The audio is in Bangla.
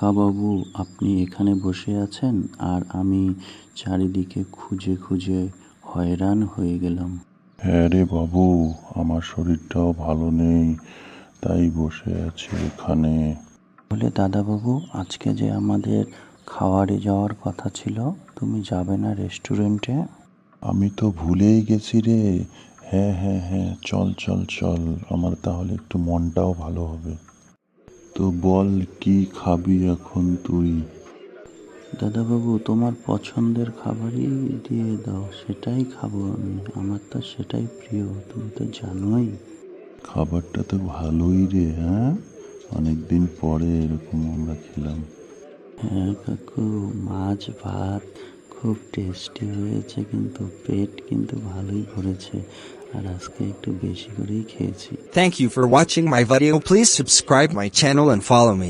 কাকাবাবু, আপনি এখানে বসে আছেন আর আমি চারিদিকে খুঁজে খুঁজে হয়রান হয়ে গেলাম। হ্যাঁ রে বাবু, আমার শরীরটাও ভালো নেই, তাই বসে আছি এখানে। বলে দাদাবাবু, আজকে যে আমাদের খাওয়ারে যাওয়ার কথা ছিল, তুমি যাবে না রেস্টুরেন্টে? আমি তো ভুলেই গেছি রে। হ্যাঁ হ্যাঁ হ্যাঁ, চল চল চল, আমার তাহলে একটু মনটাও ভালো হবে। তো বল, কি খাবি এখন তুই? দাদাবাবু, তোমার পছন্দের খাবারই দিয়ে দাও, সেটাই খাবো আমি। আমার তো সেটাই প্রিয়, তুমি তো জানোই। খাবারটা তো ভালোই রে। হ্যাঁ, অনেকদিন পরে এরকম আমরা খেলাম। হ্যাঁ কাকু, মাছ ভাত খুব টেস্টি হয়েছে, কিন্তু পেট কিন্তু ভালোই ভরেছে, আর আজকে একটু বেশি করেই খেয়েছি। Thank you for watching my video. Please subscribe my channel and follow me.